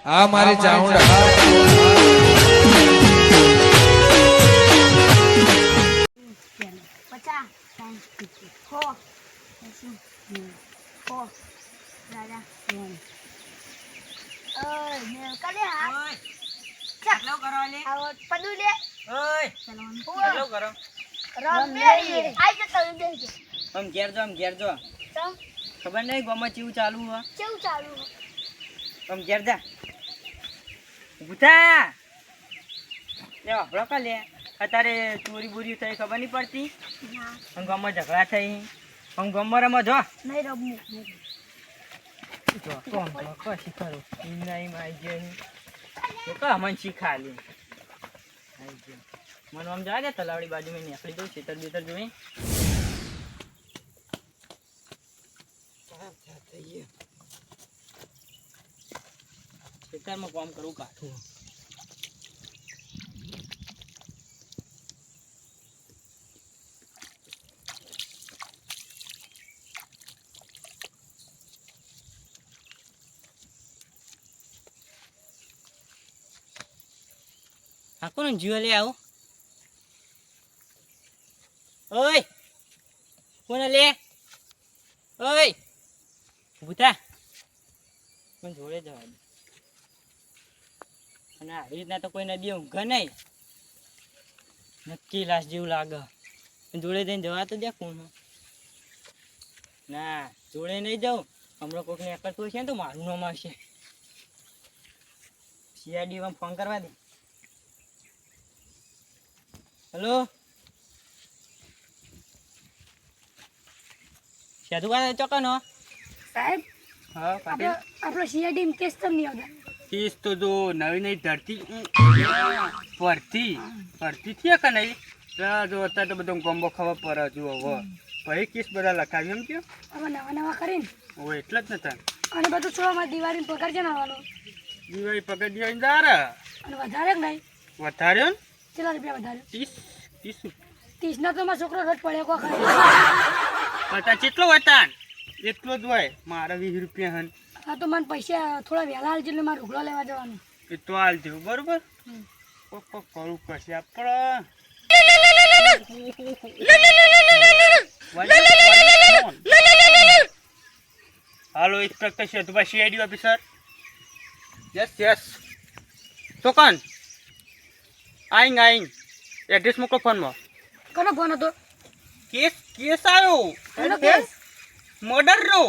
આ મારી ચાઉંડા ખબર નહીં ગમે કેવું ચાલુ આમ ઘેર જા ભૂતા લે વાપરો કા લે અત્યારે ચોરી બોરી થઈ ખબર નહીં પડતી આમ ગામમાં ઝઘડા થઈ આમ ગામમાં રમો જો શીખાડો એમ આવી જાય તો કા મને શીખા લે આવી ગયો મને આમ જા તલાવડી બાજુ મેં નીકળી દઉં ખેતર બેતર જોઈ ખેતરમાં કામ કરવું કાઠું હા કોણ જીવા લે આવું ઓય કોને લે ઓય ભૂતા મને જોડે જવા દે અને આવી રીતના તો કોઈ નદી ઊંઘે નહીં નક્કી લાશ જેવું લાગે જોડે જઈને જવા તો દે કોણ ના જોડે નહીં જાઉં હમણાં કોઈકને એકડતું હશે ને તો મારું નામ આવશે સીઆઈડીમાં ફોન કરવા દે હેલો સાધુ કા ચોકનો સાહેબ હા પાટીલ આપણો સીઆઈડી કેસ તો નહીં આવતા કેસ તો જો નવી નવી ધરતી ભરતી થયા કે નહીં જો અત્યારે તો બધો ગોમ્બો ખબર પડે જુઓ હવે પછી કેસ બધા લખાવી એમ કયો હવે નવા નવા કરીને હવે એટલે જ નતા અને બધું છોડમાં દિવાળીનો પગાર છે ને આવવાનો દિવાળી પકડ દિવાળી દારા અને વધારે કે નહીં વધાર્યો ને કેટલા રૂપિયા વધારે 30 30 તો મારો છોકરો રદ પડ્યો કો ખરે પતા કેટલો વતાન એટલો જ હોય મારા 20 રૂપિયા હન હા તો મને પૈસા થોડા વહેલા હાલજો એટલે મારે ઢોકળા લેવા જવાનું એ તો હાલ દેવું બરોબર કોક કરવું પડશે આપણે હાલો ઇન્સ્પેક્ટર સેતુભા સીઆઈડી ઓફિસર યસ તો કોણ આઈંગ એડ્રેસ મોકલો ફોનમાં કોનો ફોન હતો કેસ આવ્યો કોનો કેસ મર્ડર નો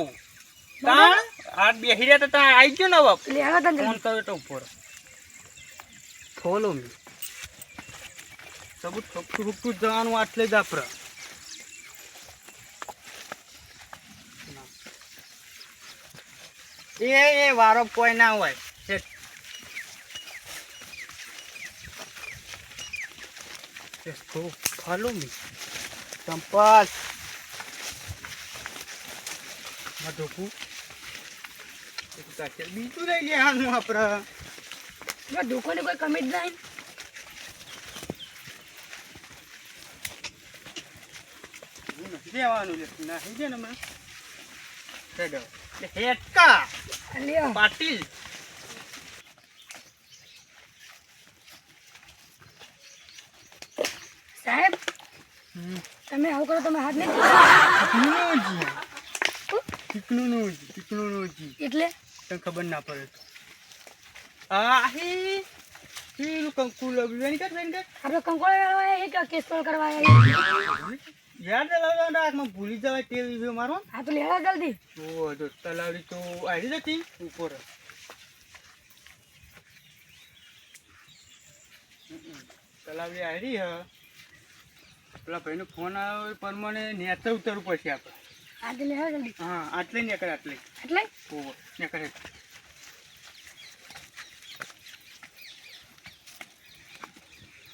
તા આ બેહી રહ્યા તો તા આવી ગયો ને હવે લે હાલો તને ફોન કર્યો તો ઉપર ફોલો મી સબૂત ફૂકતું જવાનું આટલે જ આપણે એ વારો કોઈ ના હોય ફોલો મી સંપલ મધુકું બીજું લઈ લે આનું આપણે ઢોકોને કોઈ કમી જ નહીં દેવાનું નાખી દે ને હમણાં હેટકા લ્યો પાટીલ સાહેબ તમે આવું કરો તમે હાથ નહીં ટીકણું એટલે તને ખબર ના પડે પેલું કંકુ વેણી કર આપણે કંકોળા એક કેસ સોલ્વ કરવા આવ્યા યાદ લાવવા હાથમાં ભૂલી જવાય તે વિડીયો મારો હા તો લેવા જલ્દી ઓ જો તલાવડી તો આવી જતી ઉપર તલાવડી આવી હ પેલા ભાઈનો ફોન આવ્યો પરમાણે નેચર ઉતરવું પડશે આપણે હા તો લેવા જલ્દી હા આટલે નીકળે આટલે એટલે ઓ નીકળે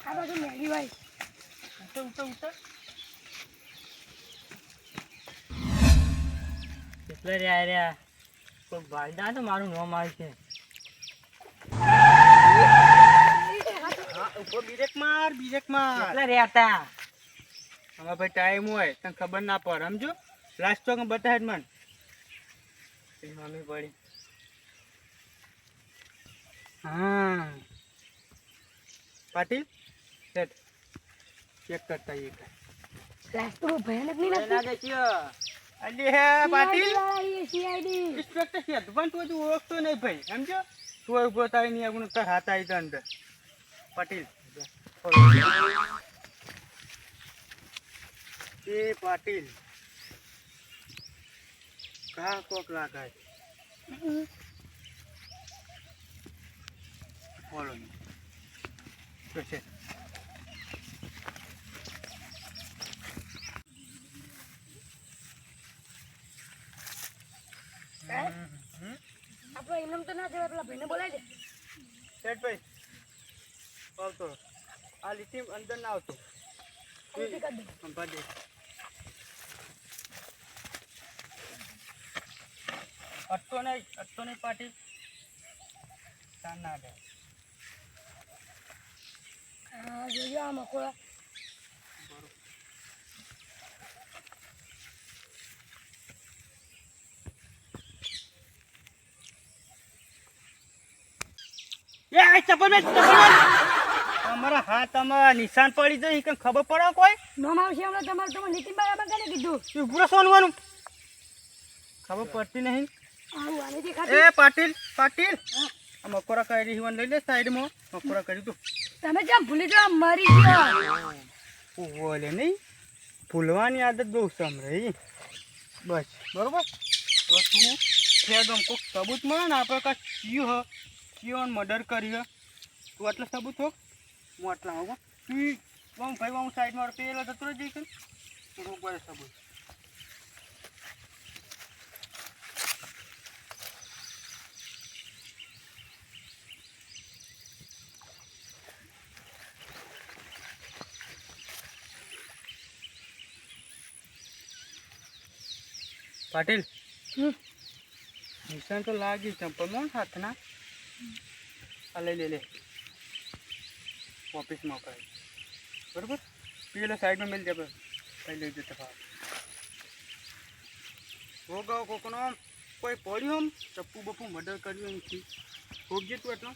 આ બાજુ મેગી ભાઈ ઉતર કેટલા રહ્યા કોઈ ભાઈદા તો મારું નામ આવે છે બીરેક માર કેટલા રહ્યા હતા અમારા ભાઈ ટાઈમ હોય તને ખબર ના પડે સમજો લાસ્ટ ચોક બતાવે મને મમ્મી પડી હા પાટીલ સેટ ચેક કરતા એક લાસ્ટ તો ભયાનક નહીં પહેલા લાગતું દેખ્યો. અલી હે પાટીલ સીઆઈડી ઇન્સ્પેક્ટર છે પણ તું હજુ ઓળખતો નહીં ભાઈ સમજો તું ઉભો થાય નહીં આપણું તાર હાથ આવી તો અંદર પાટીલ એ પાટીલ કા કોક લાગાય બોલો શું છે આપણે એમને તો ના જવાય પેલા ભાઈને બોલાવી દે સેટ ભાઈ આવતો આ લીટી અંદર ના આવતો ઉલટી કરી દે સંભાળે અટતો નહીં પાટી તાર ના દે હા જોજો આ મકોડા એ આ ચપ્પલ અમારા હાથમાં નિશાન પડી જાય કે ખબર પડે કોઈ નોમ આવશે હમણાં તમારે તમે નીતિન બરાબર કરી કીધું તું પૂરા સોનવાનું ખબર પડતી નહીં આવું આને એ દેખાતું પાટીલ પાટીલ આ મકોરા કરી હિવન લઈ લે સાઈડમાં મકોરા કરી તું તમે કેમ ભૂલી જાઓ મરી ગયો બોલે નહીં ભૂલવાની આદત બહુ સમરે બસ બરોબર તો તું ખેદમ કોઈક સબૂત મળે ને આપણે કાંઈ ચિયો હ ચિયો મર્ડર કરી હ તું આટલા સબૂત હોક હું આટલા હોઉં તું ભાઈ હું સાઈડમાં પેલો જતો જઈ કે તું રોક બધે સબૂત પાટીલ નિશાન તો લાગી ચંપલમાં હાથના આ લઈ લે ઓફિસમાં કરાય બરોબર પેલા સાઈડમાં મેળ દે કઈ લઈ જતા ભાવ ભોગાવ કોકનો કોઈ પડ્યું આમ ચપ્પુ બપ્પુ મર્ડર કર્યું એમથી ભોગજે તું એટલો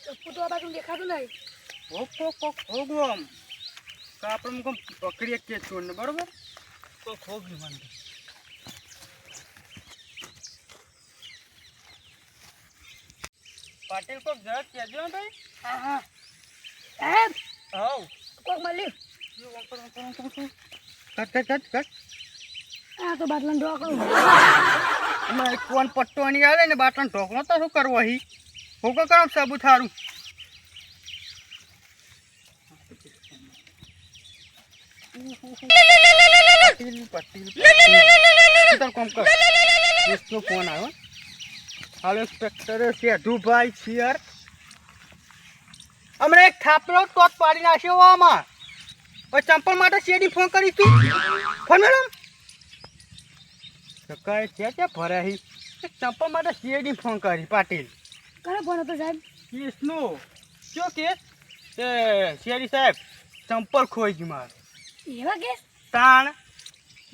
ચપ્પુ તો આ બાજુ દેખાતું નહીં હોગો આમ તો આપણે મુખ પકડીએ કે છોડને બરોબર તો ખોગ્યું મને પાટીલ કોક જરાક કહેજો ને ભાઈ હા હા સાહેબ હવ કોક મળ્યું કટ આ તો બાટલાનો ઢોકળું એમાં કોણ પટ્ટો નહીં આવે ને બાટલાનો ઢોકળો તો શું કરવો અહીં હોગો કરો સાબુ થારું ફોન આવ્યો હાલો ઇન્સ્પેક્ટર સેઠુભાઈ શિયર અમને એક થાપલો ટોટ પાડી નાખ્યો આમાં પછી ચંપલ માટે શેડી ફોન કરીશું ફોન મેડમ સકાય છે ભર્યા હી ચંપલ માટે શેડી ફોન કરી પાટીલ કરે ફોન હતો સાહેબ કેસનો શું કેસ તે શેરી સાહેબ ચંપલ ખોઈ ગઈ મારે એવા કેસ તાણ આ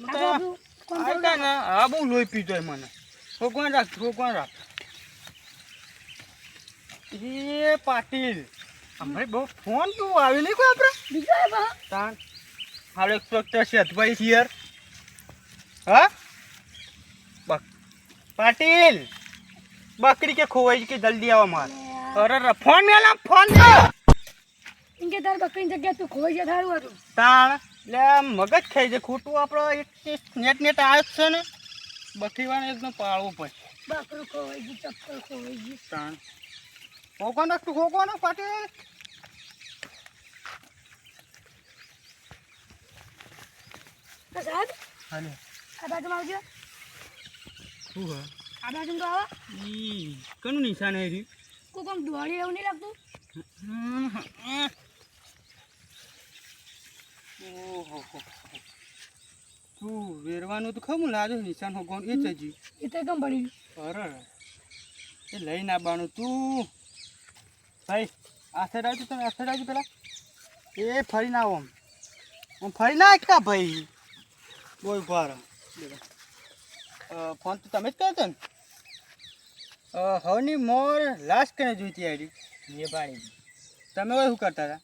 તો આપણું control આયતા ને આ બહુ લોહી પીતો મને ભગવાન રાખ એ પાટીલ અમારે બહુ ફોન તું આવી નહીં કોઈ આપણે બીજો એ બા તાણ હાલો ઇન્સ્પેક્ટર શેઠભાઈ શિયર હા પાટીલ બકરી કે ખોવાઈ કે જલ્દી આવો માર અરે ફોન મેલા ફોન ઇનકે તાર બકરીની જગ્યાએ તું ખોઈ ગયા થારું હતું તાણ એટલે મગજ ખાઈ જાય ખોટું આપણો એક નેટ આવ્યો જ છે ને બકરીવાને એકદમ પાળવું પડે બકરું ખોવાઈ ગયું ચપ્પલ ખોવાઈ ગયું તાણ હોકો તું હોકો ને પાટીલ તો સાહેબ હાલે આ બાજુમાં આવજો શું હા આ બાજુમાં તો આવો ઈ કનું નિશાન આવી કોઈ કોમ દોડી એવું નહીં લાગતું ઓહો તું વેરવાનું તો ખમું લાજો નિશાન હોગવાનું એ જ હજી એ તો એકદમ પડી ગયું અરે એ લઈને આવવાનું તું ભાઈ આ સાઈડ આવજો તમે, આ સાઈડ આવજો પેલા. એ ફરી ના આવો આમ ફરી ના એકતા ભાઈ. બોલ ભાર ફોન તો તમે જ કર્યો હતો ને? હવની મોર લાસ્ટ કરીને જોઈતી આઈડી એ પાડી તમે હવે શું કરતા હતા?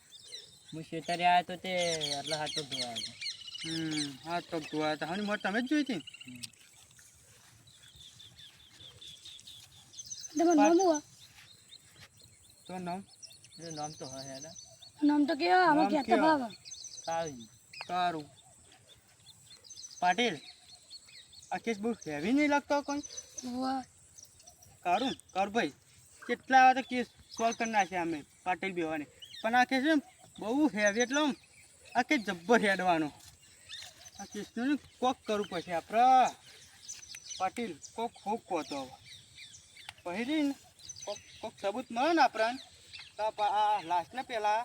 હું ખેતરે આવ્યો તો તે આટલા હાથ પગ ધોયા હતા. હા તો જોયા હતા. હવની મોર તમે જ જોઈ હતી? તમારું નામ શું? તો નામ એનું નામ તો હોય હેડા નામ તો કેવા આમાં નામ કહેતા કેવા? ભાવ કાળી સારું. પાટીલ આ કેસ બહુ હેવી નહીં લાગતો કોઈ? વાહ કારું કર ભાઈ કેટલા આવે તો કેસ સોલ્વ કરી નાખ્યા અમે પાટીલ બેવાની. પણ આ કેસ છે ને બહુ હેવી એટલે આમ આ કેસ જબ્બર હેડવાનો. આ કેસનું ને કોક કરવું પછી આપણે પાટીલ કોક હોક કહતો હવે પછી જઈને કોક સબૂત મળે ને આપણને તો આ લાસ્ટને પહેલાં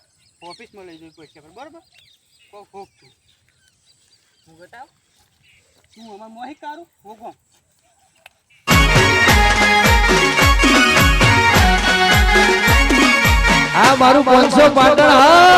ઓફિસમાં લઈ જવું પડશે આપણે બરાબર. કોક હોક તું હું બતાવ તું અમારે મોહી કારું હોકો. આ મારું 500 પાટણ હા